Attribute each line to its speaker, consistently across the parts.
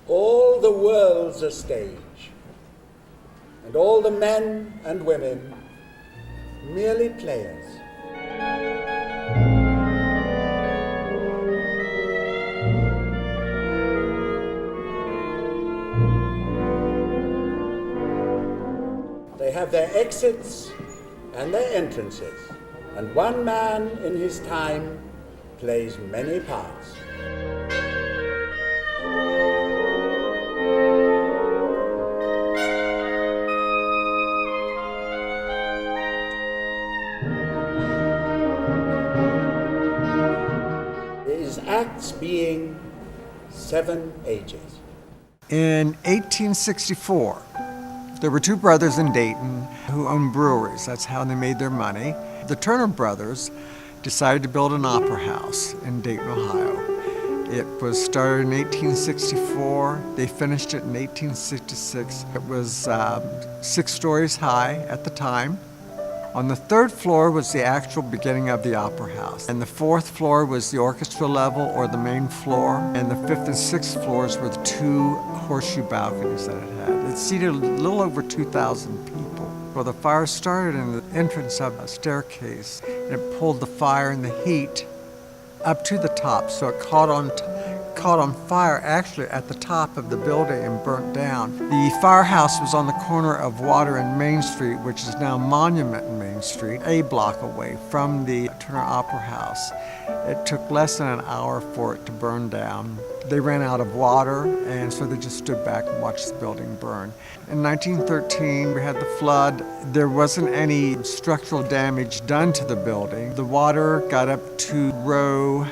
Speaker 1: All the world's a stage, and all the men and women merely players. They have their exits and their entrances, and one man in his time plays many parts. His acts being 7 ages.
Speaker 2: In 1864, there were two brothers in Dayton who owned breweries. That's how they made their money. The Turner brothers decided to build an opera house in Dayton, Ohio. It was started in 1864. They finished it in 1866. It was 6 stories high at the time. On the 3rd floor was the actual beginning of the opera house. And the 4th floor was the orchestra level, or the main floor. And the 5th and 6th floors were the 2 horseshoe balconies that it had. It seated a little over 2,000 people. Well, the fire started in the entrance of a staircase, and it pulled the fire and the heat up to the top, so it caught on fire actually at the top of the building and burnt down. The firehouse was on the corner of Water and Main Street, which is now Monument and Main Street, a block away from the Turner Opera House. It took less than an hour for it to burn down. They ran out of water, and so they just stood back and watched the building burn. In 1913, we had the flood. There wasn't any structural damage done to the building. The water got up to row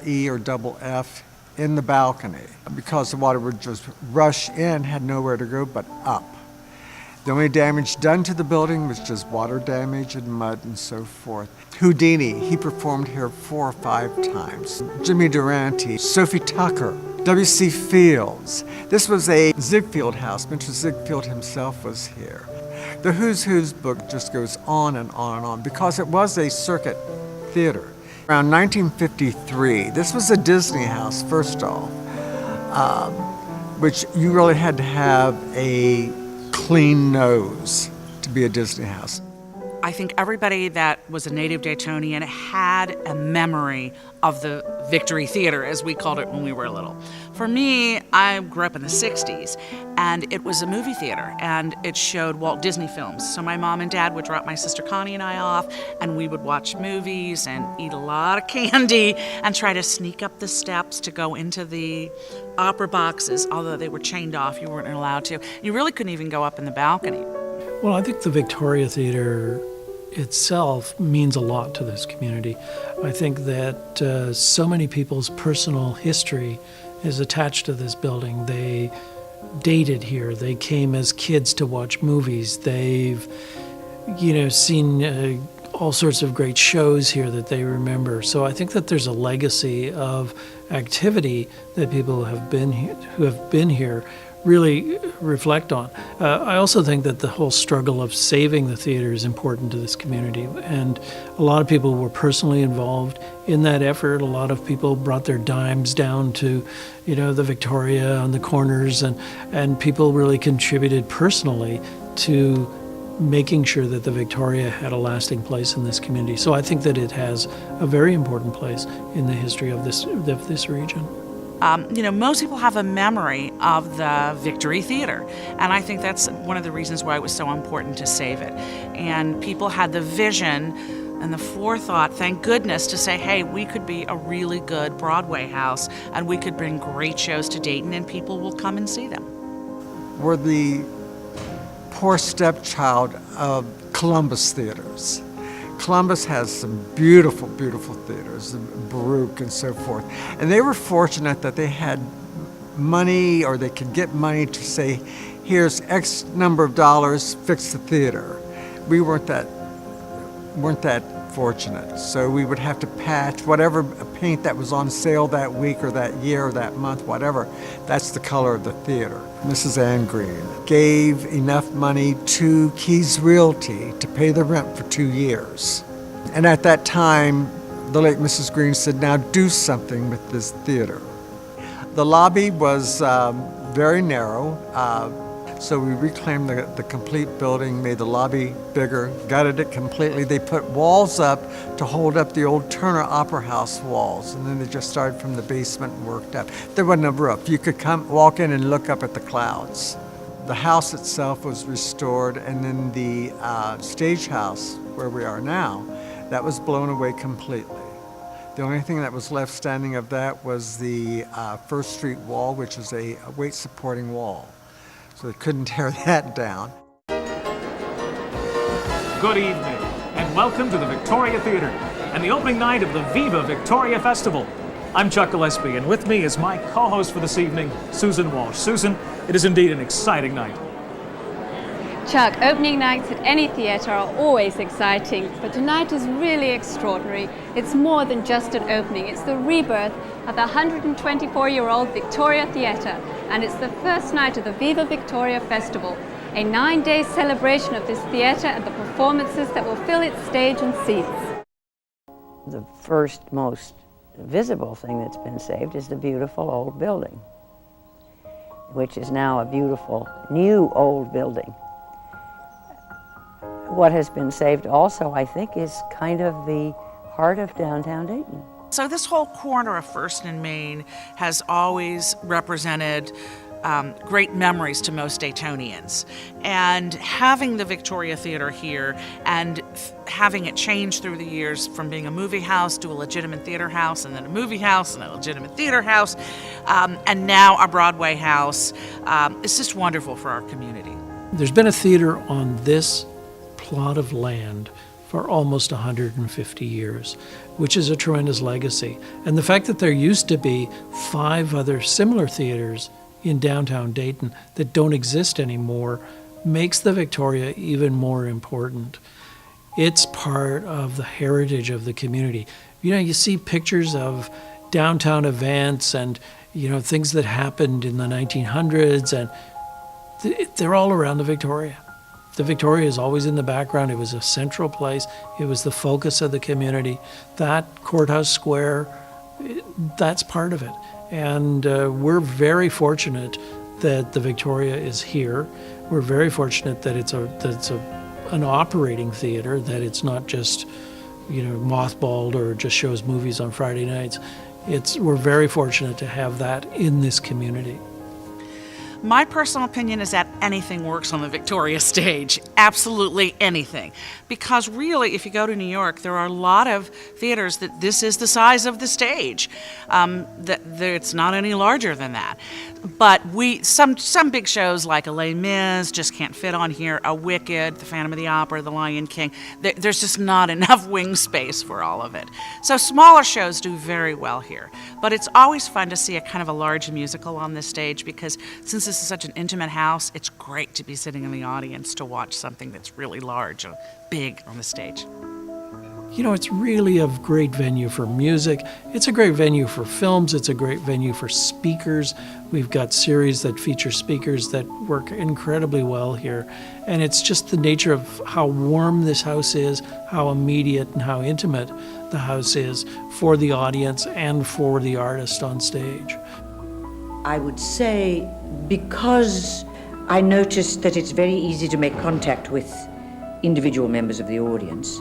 Speaker 2: EE or F in the balcony, because the water would just rush in, had nowhere to go but up. The only damage done to the building was just water damage and mud and so forth. Houdini, he performed here 4 or 5 times. Jimmy Durante, Sophie Tucker, W.C. Fields. This was a Ziegfeld house. Mr. Ziegfeld himself was here. The Who's Who's book just goes on and on and on, because it was a circuit theater. Around 1953, this was a Disney house, first off, which you really had to have a clean nose to be a Disney house.
Speaker 3: I think everybody that was a native Daytonian had a memory of the Victory Theater, as we called it when we were little. For me, I grew up in the 60s, and it was a movie theater, and it showed Walt Disney films. So my mom and dad would drop my sister Connie and I off, and we would watch movies and eat a lot of candy and try to sneak up the steps to go into the opera boxes, although they were chained off. You weren't allowed to. You really couldn't even go up in the balcony.
Speaker 4: Well, I think the Victoria Theater itself means a lot to this community. I think that so many people's personal history is attached to this building. They dated here. They came as kids to watch movies. They've, seen all sorts of great shows here that they remember. So I think that there's a legacy of activity that people who have been here really reflect on. I also think that the whole struggle of saving the theater is important to this community, and a lot of people were personally involved in that effort. A lot of people brought their dimes down to, the Victoria on the corners, and people really contributed personally to making sure that the Victoria had a lasting place in this community. So I think that it has a very important place in the history of this region.
Speaker 3: Most people have a memory of the Victory Theater, and I think that's one of the reasons why it was so important to save it. And people had the vision and the forethought, thank goodness, to say, hey, we could be a really good Broadway house, and we could bring great shows to Dayton, and people will come and see them.
Speaker 2: We're the poor stepchild of Columbus theaters. Columbus has some beautiful, beautiful theaters, Baruch and so forth. And they were fortunate that they had money, or they could get money to say, here's X number of dollars, fix the theater. We weren't that fortunate. So we would have to patch whatever paint that was on sale that week or that year or that month, whatever. That's the color of the theater. Mrs. Ann Green gave enough money to Keys Realty to pay the rent for 2 years. And at that time, the late Mrs. Green said, now do something with this theater. The lobby was very narrow. So we reclaimed the complete building, made the lobby bigger, gutted it completely. They put walls up to hold up the old Turner Opera House walls, and then they just started from the basement and worked up. There wasn't a roof. You could walk in and look up at the clouds. The house itself was restored, and then the stage house, where we are now, that was blown away completely. The only thing that was left standing of that was the First Street wall, which is a weight-supporting wall. So they couldn't tear that down.
Speaker 5: Good evening, and welcome to the Victoria Theatre and the opening night of the Viva Victoria Festival. I'm Chuck Gillespie, and with me is my co-host for this evening, Susan Walsh. Susan, it is indeed an exciting night.
Speaker 6: Chuck, opening nights at any theatre are always exciting, but tonight is really extraordinary. It's more than just an opening, it's the rebirth of the 124-year-old Victoria Theatre, and it's the first night of the Viva Victoria Festival, a 9-day celebration of this theatre and the performances that will fill its stage and seats.
Speaker 7: The first most visible thing that's been saved is the beautiful old building, which is now a beautiful new old building. What has been saved also, I think, is kind of the heart of downtown Dayton.
Speaker 3: So this whole corner of First and Main has always represented great memories to most Daytonians. And having the Victoria Theatre here and having it change through the years from being a movie house to a legitimate theater house, and then a movie house and a legitimate theater house, and now a Broadway house, it's just wonderful for our community.
Speaker 4: There's been a theater on this plot of land for almost 150 years, which is a tremendous legacy. And the fact that there used to be 5 other similar theaters in downtown Dayton that don't exist anymore makes the Victoria even more important. It's part of the heritage of the community. You know, you see pictures of downtown events and, you know, things that happened in the 1900s, and they're all around the Victoria. The Victoria is always in the background. It was a central place. It was the focus of the community. That Courthouse Square, that's part of it. And we're very fortunate that the Victoria is here. We're very fortunate that it's an operating theater, that it's not just, you know, mothballed or just shows movies on Friday nights. We're very fortunate to have that in this community.
Speaker 3: My personal opinion is that anything works on the Victoria stage, absolutely anything. Because really, if you go to New York, there are a lot of theaters that this is the size of the stage. It's not any larger than that. But some big shows like a Les Mis just can't fit on here, a Wicked, the Phantom of the Opera, the Lion King. There's just not enough wing space for all of it. So smaller shows do very well here. But it's always fun to see a kind of a large musical on this stage, because since this is such an intimate house, it's great to be sitting in the audience to watch something that's really large or big on the stage.
Speaker 4: You know, it's really a great venue for music. It's a great venue for films. It's a great venue for speakers. We've got series that feature speakers that work incredibly well here. And it's just the nature of how warm this house is, how immediate and how intimate the house is for the audience and for the artist on stage.
Speaker 8: I would say, because I noticed that it's very easy to make contact with individual members of the audience,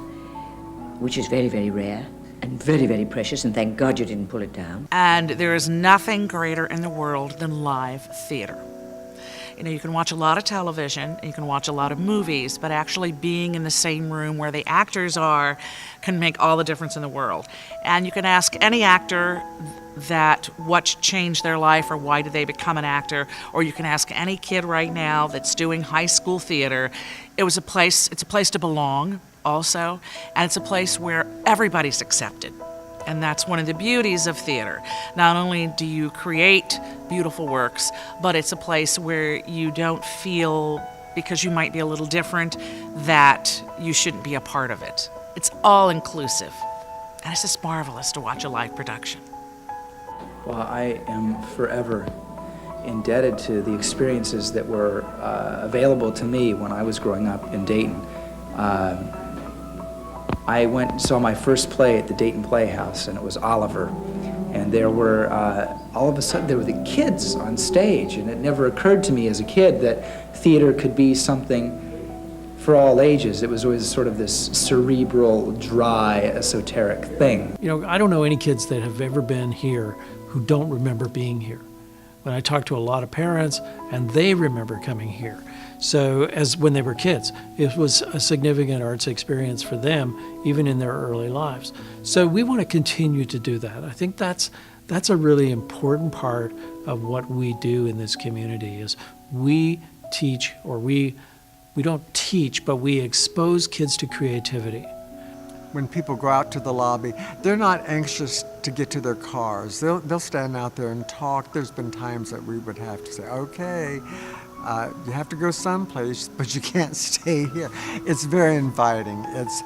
Speaker 8: which is very, very rare and very, very precious, and thank God you didn't pull it down.
Speaker 3: And there is nothing greater in the world than live theater. You know, you can watch a lot of television, you can watch a lot of movies, but actually being in the same room where the actors are can make all the difference in the world. And you can ask any actor that what changed their life or why did they become an actor, or you can ask any kid right now that's doing high school theater. It's a place to belong also, and it's a place where everybody's accepted. And that's one of the beauties of theater. Not only do you create beautiful works, but it's a place where you don't feel, because you might be a little different, that you shouldn't be a part of it. It's all inclusive. And it's just marvelous to watch a live production.
Speaker 9: Well, I am forever indebted to the experiences that were available to me when I was growing up in Dayton. I went and saw my first play at the Dayton Playhouse, and it was Oliver. And there were, all of a sudden, there were the kids on stage, and it never occurred to me as a kid that theater could be something for all ages. It was always sort of this cerebral, dry, esoteric thing.
Speaker 4: You know, I don't know any kids that have ever been here who don't remember being here. When I talk to a lot of parents, and they remember coming here. So as when they were kids, it was a significant arts experience for them, even in their early lives. So we want to continue to do that. I think that's a really important part of what we do in this community is we teach, or we don't teach, but we expose kids to creativity.
Speaker 2: When people go out to the lobby, they're not anxious to get to their cars. They'll stand out there and talk. There's been times that we would have to say, okay, you have to go someplace, but you can't stay here. It's very inviting. It's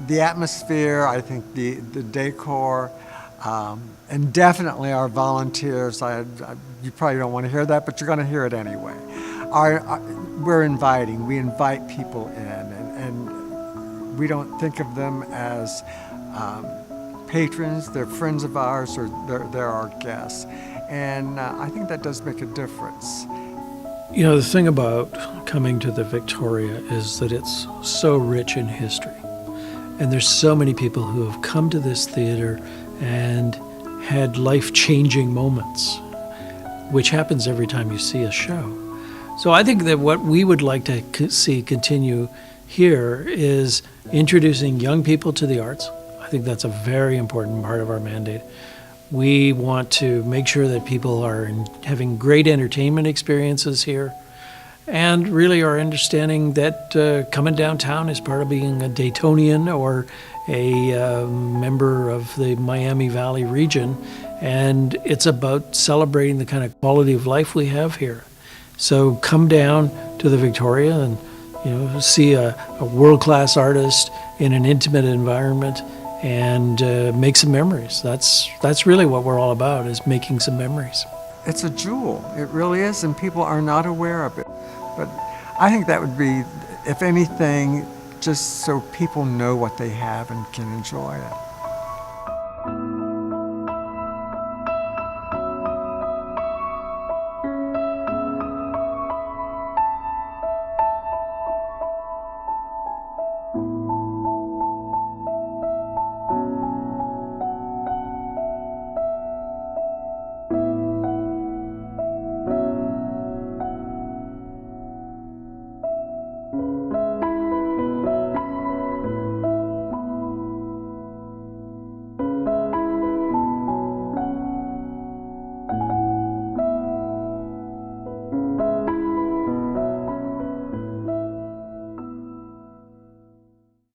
Speaker 2: the atmosphere, I think the decor, and definitely our volunteers. You probably don't want to hear that, but you're going to hear it anyway. We're inviting. We invite people in, and we don't think of them as patrons. They're friends of ours, or they're our guests. And I think that does make a difference.
Speaker 4: You know, the thing about coming to the Victoria is that it's so rich in history. And there's so many people who have come to this theater and had life-changing moments, which happens every time you see a show. So I think that what we would like to see continue here is introducing young people to the arts. I think that's a very important part of our mandate. We want to make sure that people are having great entertainment experiences here, and really are understanding that coming downtown is part of being a Daytonian or a member of the Miami Valley region, and it's about celebrating the kind of quality of life we have here. So come down to the Victoria and, you know, see a world-class artist in an intimate environment and make some memories. That's really what we're all about, is making some memories.
Speaker 2: It's a jewel. It really is, and people are not aware of it. But I think that would be, if anything, just so people know what they have and can enjoy it.